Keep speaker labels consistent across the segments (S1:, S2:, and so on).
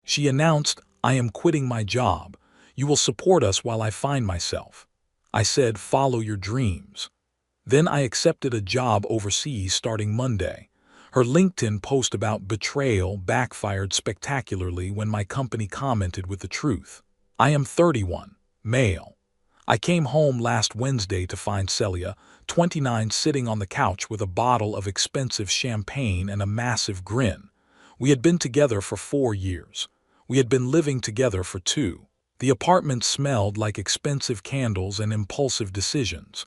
S1: She announced, "I am quitting my job. You will support us while I find myself." I said, "Follow your dreams." Then I accepted a job overseas starting Monday. Her LinkedIn post about betrayal backfired spectacularly when my company commented with the truth. I am 31, male. I came home last Wednesday to find Celia, 29, sitting on the couch with a bottle of expensive champagne and a massive grin. We had been together for 4 years. We had been living together for 2. The apartment smelled like expensive candles and impulsive decisions.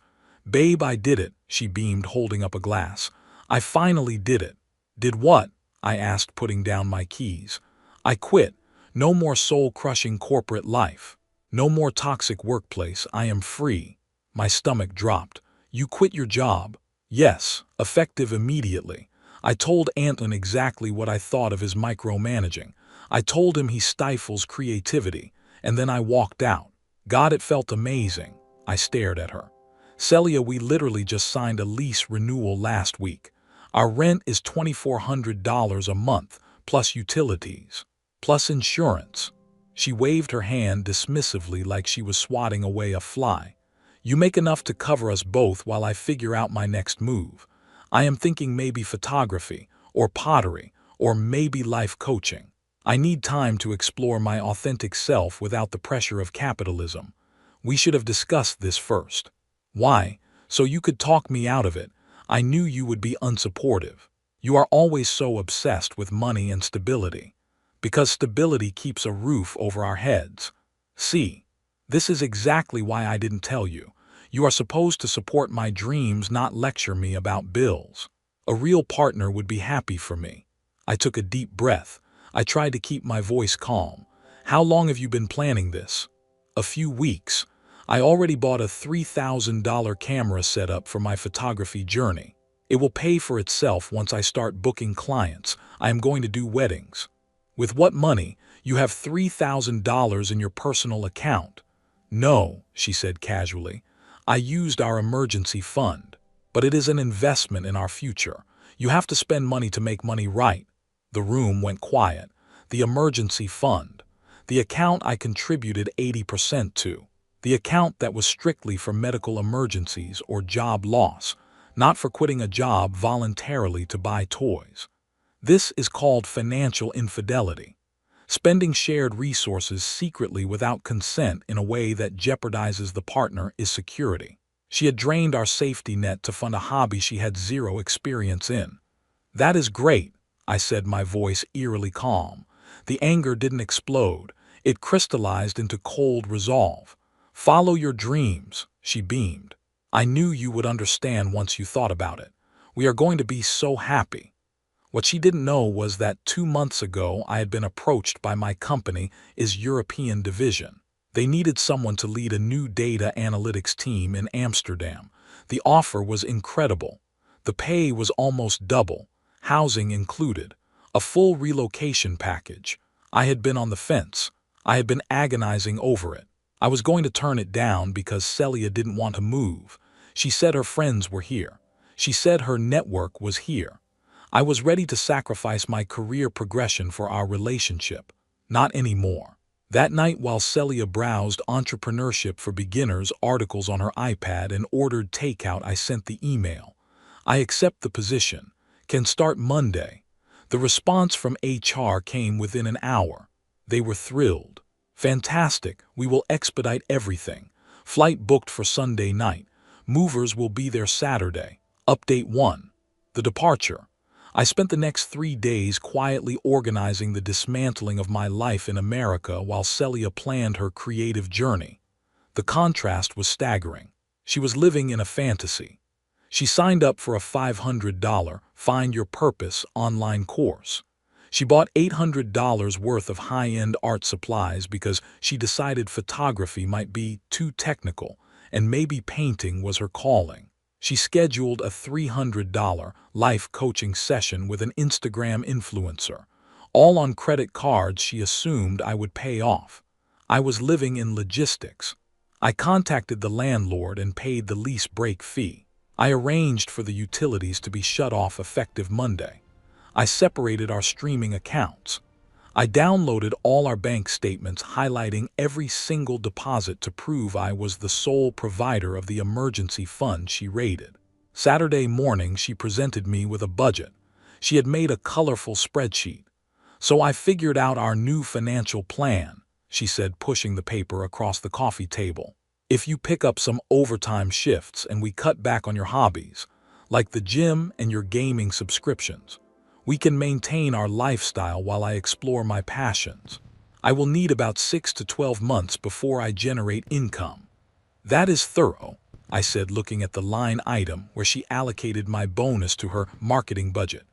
S1: "Babe, I did it," she beamed, holding up a glass. "I finally did it." "Did what?" I asked, putting down my keys. "I quit. No more soul-crushing corporate life. No more toxic workplace. I am free." My stomach dropped. "You quit your job?" "Yes, effective immediately." I told Anton exactly what I thought of his micromanaging. I told him he stifles creativity, and then I walked out. God, it felt amazing. I stared at her. "Celia, we literally just signed a lease renewal last week. Our rent is $2,400 a month, plus utilities, plus insurance." She waved her hand dismissively like she was swatting away a fly. "You make enough to cover us both while I figure out my next move. I am thinking maybe photography, or pottery, or maybe life coaching. I need time to explore my authentic self without the pressure of capitalism. We should have discussed this first." "Why?" "So you could talk me out of it. I knew you would be unsupportive. You are always so obsessed with money and stability. Because stability keeps a roof over our heads. See, this is exactly why I didn't tell you. You are supposed to support my dreams, not lecture me about bills. A real partner would be happy for me." I took a deep breath. I tried to keep my voice calm. "How long have you been planning this?" "A few weeks. I already bought a $3,000 camera setup for my photography journey. It will pay for itself once I start booking clients. I am going to do weddings." "With what money? You have $3,000 in your personal account." "No," she said casually. "I used our emergency fund. But it is an investment in our future. You have to spend money to make money, right?" The room went quiet. The emergency fund. The account I contributed 80% to. The account that was strictly for medical emergencies or job loss, not for quitting a job voluntarily to buy toys. This is called financial infidelity. Spending shared resources secretly without consent in a way that jeopardizes the partner is security. She had drained our safety net to fund a hobby she had zero experience in. "That is great," I said, my voice eerily calm. The anger didn't explode. It crystallized into cold resolve. "Follow your dreams," she beamed. "I knew you would understand once you thought about it. We are going to be so happy." What she didn't know was that 2 months ago I had been approached by my company's European division. They needed someone to lead a new data analytics team in Amsterdam. The offer was incredible. The pay was almost double, housing included, a full relocation package. I had been on the fence. I had been agonizing over it. I was going to turn it down because Celia didn't want to move. She said her friends were here. She said her network was here. I was ready to sacrifice my career progression for our relationship. Not anymore. That night, while Celia browsed entrepreneurship for beginners articles on her iPad and ordered takeout, I sent the email. "I accept the position. Can start Monday." The response from HR came within an hour. They were thrilled. "Fantastic. We will expedite everything. Flight booked for Sunday night. Movers will be there Saturday. Update 1. The departure." I spent the next 3 days quietly organizing the dismantling of my life in America while Celia planned her creative journey. The contrast was staggering. She was living in a fantasy. She signed up for a $500 Find Your Purpose online course. She bought $800 worth of high-end art supplies because she decided photography might be too technical and maybe painting was her calling. She scheduled a $300 life coaching session with an Instagram influencer, all on credit cards she assumed I would pay off. I was living in logistics. I contacted the landlord and paid the lease break fee. I arranged for the utilities to be shut off effective Monday. I separated our streaming accounts. I downloaded all our bank statements highlighting every single deposit to prove I was the sole provider of the emergency fund she raided. Saturday morning, she presented me with a budget. She had made a colorful spreadsheet. "So I figured out our new financial plan," she said, pushing the paper across the coffee table. "If you pick up some overtime shifts and we cut back on your hobbies, like the gym and your gaming subscriptions, we can maintain our lifestyle while I explore my passions. I will need about 6 to 12 months before I generate income." "That is thorough," I said, looking at the line item where she allocated my bonus to her marketing budget.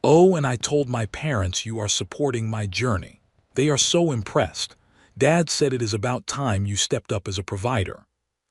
S1: "Oh, and I told my parents you are supporting my journey. They are so impressed. Dad said it is about time you stepped up as a provider."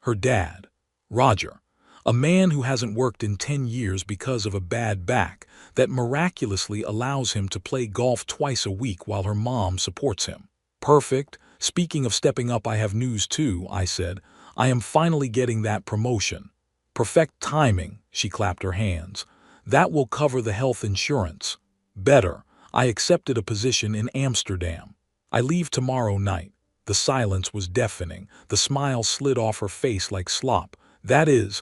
S1: Her dad, Roger, a man who hasn't worked in 10 years because of a bad back that miraculously allows him to play golf twice a week while her mom supports him. "Perfect. Speaking of stepping up, I have news too," I said. "I am finally getting that promotion." "Perfect timing," she clapped her hands. "That will cover the health insurance." "Better. I accepted a position in Amsterdam. I leave tomorrow night." The silence was deafening. The smile slid off her face like slop. That is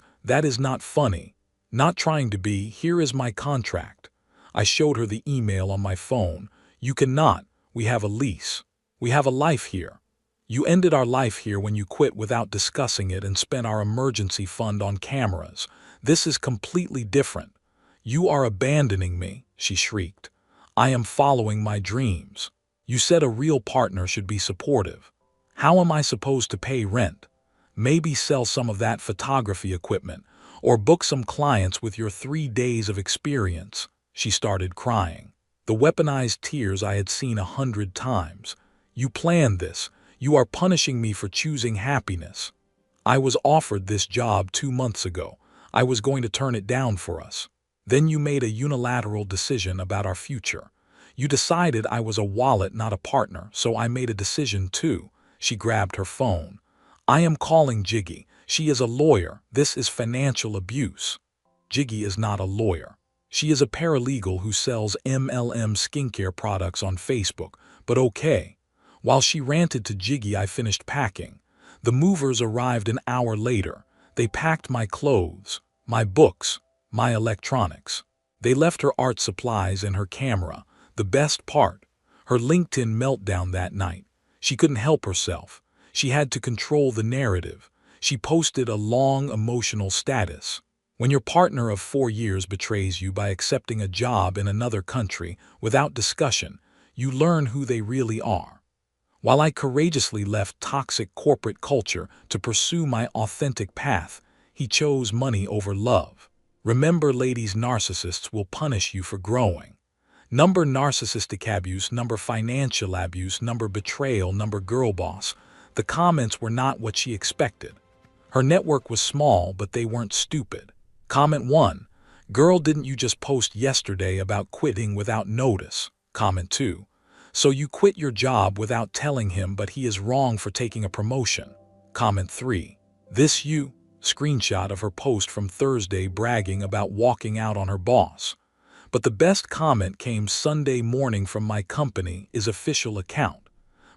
S1: not funny. Not trying to be. Here is my contract." I showed her the email on my phone. "You cannot. We have a lease. We have a life here. You ended our life here when you quit without discussing it and spent our emergency fund on cameras. This is completely different. You are abandoning me," she shrieked. "I am following my dreams. You said a real partner should be supportive. How am I supposed to pay rent? Maybe sell some of that photography equipment or book some clients with your 3 days of experience." She started crying. The weaponized tears I had seen 100 times. "You planned this. You are punishing me for choosing happiness. I was offered this job 2 months ago. I was going to turn it down for us. Then you made a unilateral decision about our future. You decided I was a wallet, not a partner, so I made a decision too." She grabbed her phone. "I am calling Jiggy. She is a lawyer. This is financial abuse." Jiggy is not a lawyer. She is a paralegal who sells MLM skincare products on Facebook, but okay. While she ranted to Jiggy, I finished packing. The movers arrived an hour later. They packed my clothes, my books, my electronics. They left her art supplies and her camera. The best part, her LinkedIn meltdown that night. She couldn't help herself. She had to control the narrative. She posted a long emotional status. When your partner of 4 years betrays you by accepting a job in another country without discussion, you learn who they really are. While I courageously left toxic corporate culture to pursue my authentic path, he chose money over love. Remember, ladies, narcissists will punish you for growing. Number narcissistic abuse, number financial abuse, number betrayal, number girl boss. The comments were not what she expected. Her network was small, but they weren't stupid. Comment 1. "Girl, didn't you just post yesterday about quitting without notice?" Comment 2. "So you quit your job without telling him, but he is wrong for taking a promotion." Comment 3. "This you?" Screenshot of her post from Thursday bragging about walking out on her boss. But the best comment came Sunday morning from my company's official account.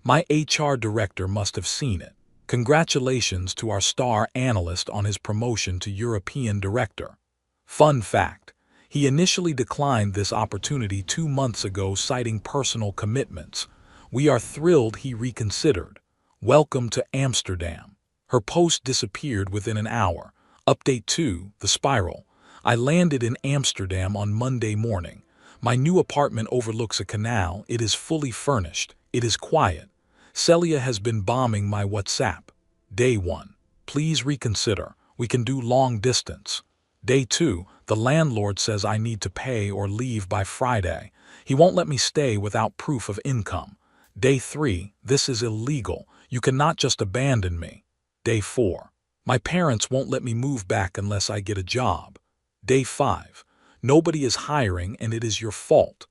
S1: My HR director must have seen it. "Congratulations to our star analyst on his promotion to European director. Fun fact, he initially declined this opportunity 2 months ago, citing personal commitments. We are thrilled he reconsidered. Welcome to Amsterdam." Her post disappeared within an hour. Update 2, the spiral. I landed in Amsterdam on Monday morning. My new apartment overlooks a canal. It is fully furnished. It is quiet. Celia has been bombing my WhatsApp. Day 1. "Please reconsider. We can do long distance." Day 2. "The landlord says I need to pay or leave by Friday. He won't let me stay without proof of income." Day 3. "This is illegal. You cannot just abandon me." Day 4. "My parents won't let me move back unless I get a job." Day 5. "Nobody is hiring and it is your fault."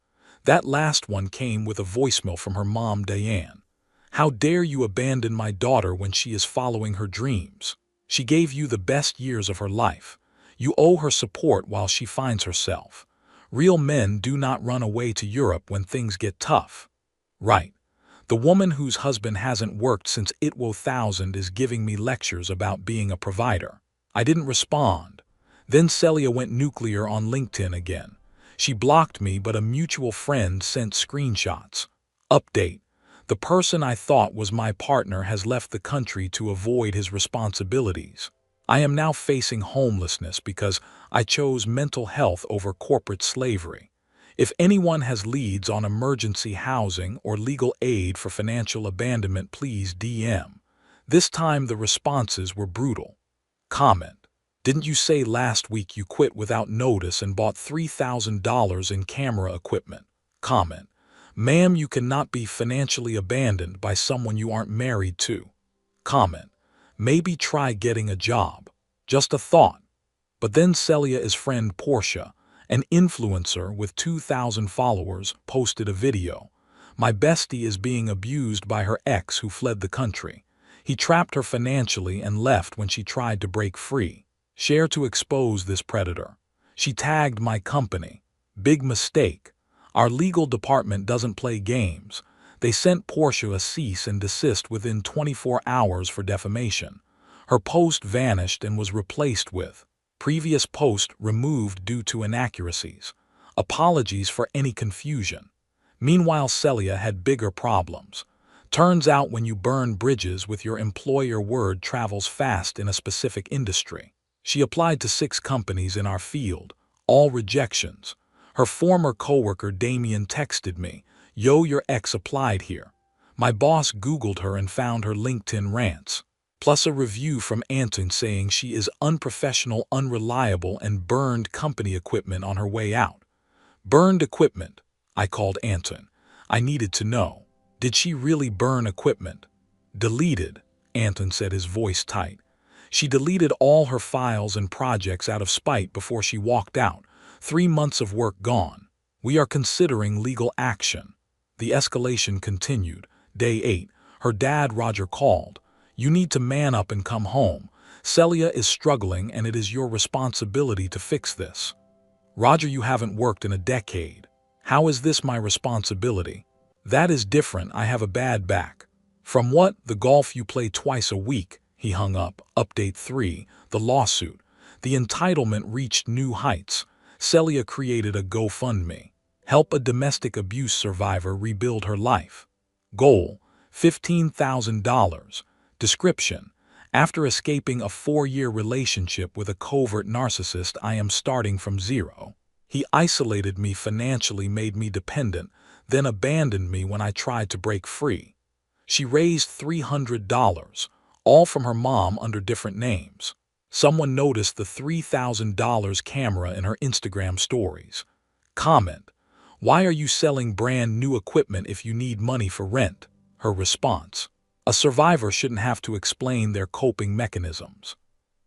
S1: That last one came with a voicemail from her mom, Diane. "How dare you abandon my daughter when she is following her dreams? She gave you the best years of her life. You owe her support while she finds herself. Real men do not run away to Europe when things get tough." Right. The woman whose husband hasn't worked since it 1000 is giving me lectures about being a provider. I didn't respond. Then Celia went nuclear on LinkedIn again. She blocked me, but a mutual friend sent screenshots. Update. The person I thought was my partner has left the country to avoid his responsibilities. I am now facing homelessness because I chose mental health over corporate slavery. If anyone has leads on emergency housing or legal aid for financial abandonment, please DM. This time the responses were brutal. Comment. Didn't you say last week you quit without notice and bought $3,000 in camera equipment? Comment. Ma'am, you cannot be financially abandoned by someone you aren't married to. Comment. Maybe try getting a job. Just a thought. But then Celia's friend Portia, an influencer with 2,000 followers, posted a video. My bestie is being abused by her ex who fled the country. He trapped her financially and left when she tried to break free. Share to expose this predator. She tagged my company. Big mistake. Our legal department doesn't play games. They sent Portia a cease and desist within 24 hours for defamation. Her post vanished and was replaced with previous post removed due to inaccuracies. Apologies for any confusion. Meanwhile, Celia had bigger problems. Turns out when you burn bridges with your employer, word travels fast in a specific industry. She applied to 6 companies in our field, all rejections. Her former coworker Damien texted me, "Yo, your ex applied here." My boss Googled her and found her LinkedIn rants, plus a review from Anton saying she is unprofessional, unreliable, and burned company equipment on her way out. Burned equipment? I called Anton. I needed to know. Did she really burn equipment? Deleted, Anton said, his voice tight. She deleted all her files and projects out of spite before she walked out. 3 months of work gone. We are considering legal action. The escalation continued. Day 8, her dad Roger called. You need to man up and come home. Celia is struggling and it is your responsibility to fix this. Roger, you haven't worked in a decade. How is this my responsibility? That is different, I have a bad back. From what? The golf you play twice a week. He hung up. Update 3, the lawsuit. The entitlement reached new heights. Celia created a GoFundMe. Help a domestic abuse survivor rebuild her life. Goal, $15,000. Description: after escaping a 4-year relationship with a covert narcissist, I am starting from zero. He isolated me financially, made me dependent, then abandoned me when I tried to break free. She raised $300, all from her mom under different names. Someone noticed the $3,000 camera in her Instagram stories. Comment: why are you selling brand new equipment if you need money for rent? Her response: a survivor shouldn't have to explain their coping mechanisms.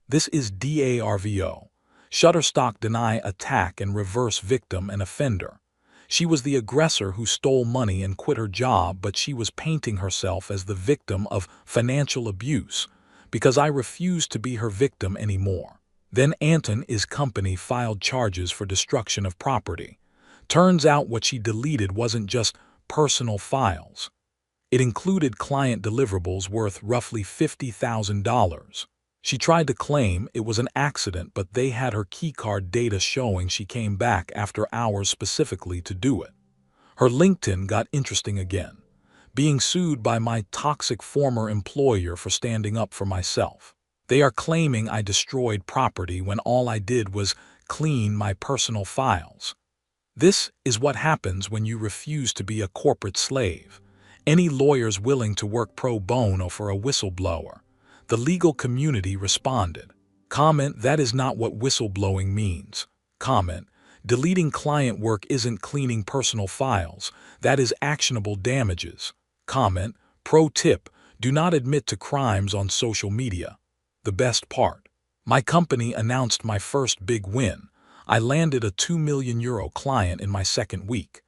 S1: This is DARVO. Shutterstock deny attack and reverse victim and offender. She was the aggressor who stole money and quit her job, but she was painting herself as the victim of financial abuse because I refused to be her victim anymore. Then Anton's company filed charges for destruction of property. Turns out what she deleted wasn't just personal files. It included client deliverables worth roughly $50,000. She tried to claim it was an accident, but they had her keycard data showing she came back after hours specifically to do it. Her LinkedIn got interesting again. Being sued by my toxic former employer for standing up for myself. They are claiming I destroyed property when all I did was clean my personal files. This is what happens when you refuse to be a corporate slave. Any lawyers willing to work pro bono for a whistleblower? The legal community responded. Comment: that is not what whistleblowing means. Comment: deleting client work isn't cleaning personal files. That is actionable damages. Comment: pro tip: do not admit to crimes on social media. The best part: my company announced my first big win. I landed a €2 million client in my 2nd week.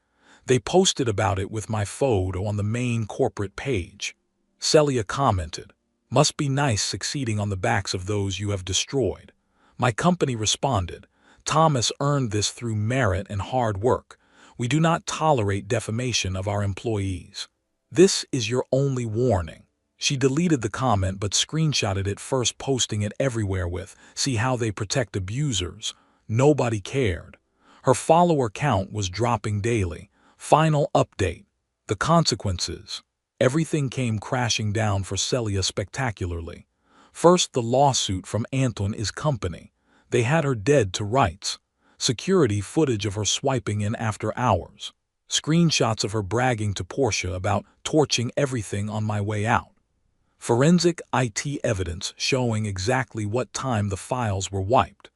S1: They posted about it with my photo on the main corporate page. Celia commented: must be nice succeeding on the backs of those you have destroyed. My company responded: Thomas earned this through merit and hard work. We do not tolerate defamation of our employees. This is your only warning. She deleted the comment but screenshotted it first, posting it everywhere with, "See how they protect abusers." Nobody cared. Her follower count was dropping daily. Final update. The consequences. Everything came crashing down for Celia spectacularly. First, the lawsuit from Anton is company. They had her dead to rights. Security footage of her swiping in after hours. Screenshots of her bragging to Portia about torching everything on my way out. Forensic IT evidence showing exactly what time the files were wiped.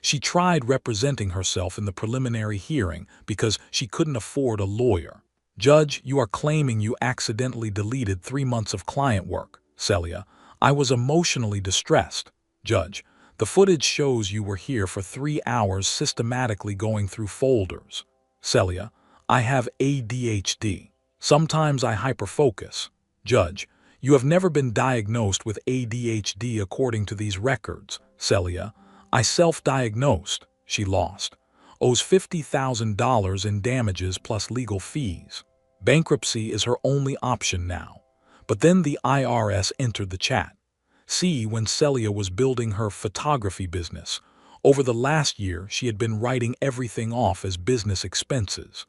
S1: She tried representing herself in the preliminary hearing because she couldn't afford a lawyer. "Judge, you are claiming you accidentally deleted 3 months of client work." Celia, "I was emotionally distressed." Judge, "The footage shows you were here for 3 hours systematically going through folders." Celia, "I have ADHD. Sometimes I hyperfocus." Judge, "You have never been diagnosed with ADHD according to these records." Celia, "I self-diagnosed." She lost. Owes $50,000 in damages plus legal fees. Bankruptcy is her only option now. But then the IRS entered the chat. See, when Celia was building her photography business, over the last year she had been writing everything off as business expenses.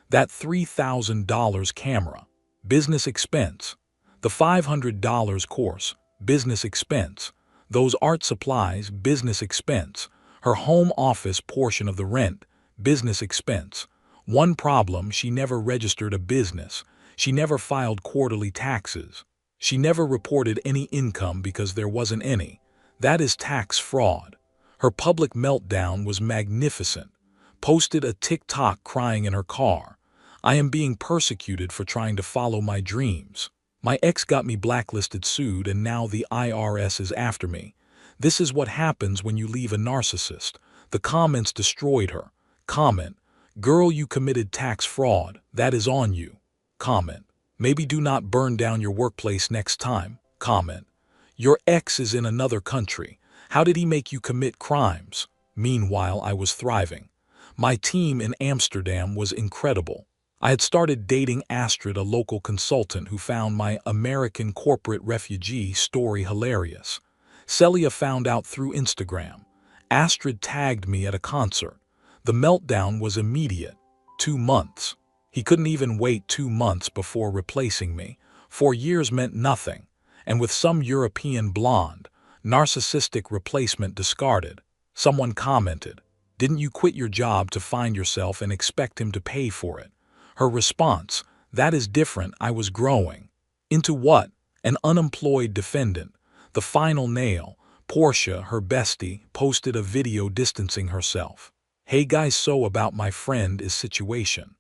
S1: That $3,000 camera, business expense. The $500 course, business expense. Those art supplies, business expense. Her home office portion of the rent, business expense. One problem, she never registered a business. She never filed quarterly taxes. She never reported any income because there wasn't any. That is tax fraud. Her public meltdown was magnificent. Posted a TikTok crying in her car. "I am being persecuted for trying to follow my dreams. My ex got me blacklisted, sued, and now the IRS is after me. This is what happens when you leave a narcissist." The comments destroyed her. Comment, "Girl, you committed tax fraud. That is on you." Comment, "Maybe do not burn down your workplace next time." Comment, "Your ex is in another country. How did he make you commit crimes?" Meanwhile, I was thriving. My team in Amsterdam was incredible. I had started dating Astrid, a local consultant who found my American corporate refugee story hilarious. Celia found out through Instagram. Astrid tagged me at a concert. The meltdown was immediate. 2 months. He couldn't even wait 2 months before replacing me. 4 years meant nothing. And with some European blonde, narcissistic replacement discarded. Someone commented, "Didn't you quit your job to find yourself and expect him to pay for it?" Her response, "That is different. I was growing." Into what? An unemployed defendant. The final nail. Portia, her bestie, posted a video distancing herself. "Hey guys, so about my friend is situation.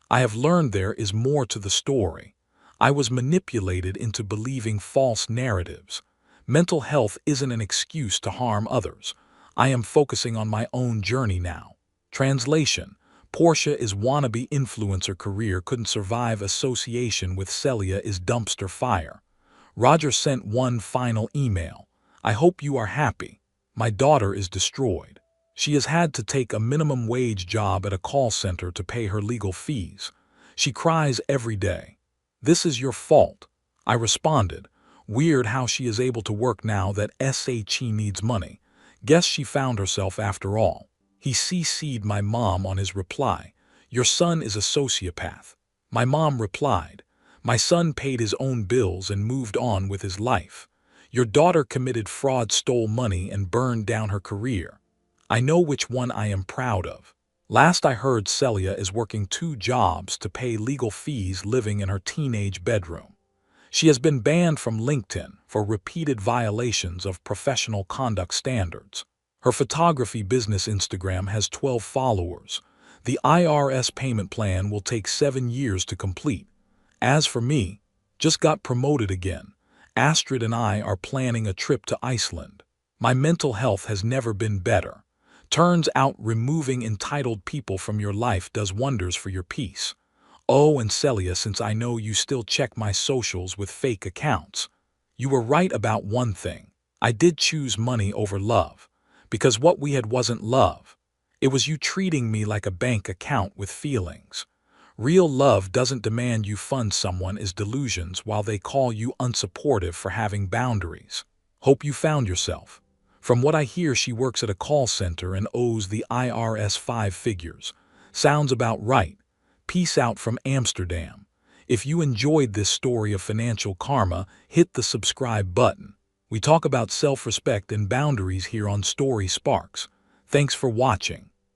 S1: I have learned there is more to the story. I was manipulated into believing false narratives. Mental health isn't an excuse to harm others. I am focusing on my own journey now." Translation. Portia is wannabe influencer career couldn't survive association with Celia is dumpster fire. Roger sent one final email. "I hope you are happy. My daughter is destroyed. She has had to take a minimum wage job at a call center to pay her legal fees. She cries every day. This is your fault." I responded, "Weird how she is able to work now that she needs money. Guess she found herself after all." He CC'd my mom on his reply. "Your son is a sociopath." My mom replied, "My son paid his own bills and moved on with his life. Your daughter committed fraud, stole money, and burned down her career. I know which one I am proud of." Last I heard, Celia is working 2 jobs to pay legal fees living in her teenage bedroom. She has been banned from LinkedIn for repeated violations of professional conduct standards. Her photography business Instagram has 12 followers. The IRS payment plan will take 7 years to complete. As for me, just got promoted again. Astrid and I are planning a trip to Iceland. My mental health has never been better. Turns out removing entitled people from your life does wonders for your peace. Oh, and Celia, since I know you still check my socials with fake accounts, you were right about one thing. I did choose money over love. Because what we had wasn't love. It was you treating me like a bank account with feelings. Real love doesn't demand you fund someone else's delusions while they call you unsupportive for having boundaries. Hope you found yourself. From what I hear, she works at a call center and owes the IRS 5 figures. Sounds about right. Peace out from Amsterdam. If you enjoyed this story of financial karma, hit the subscribe button. We talk about self-respect and boundaries here on Story Sparks. Thanks for watching.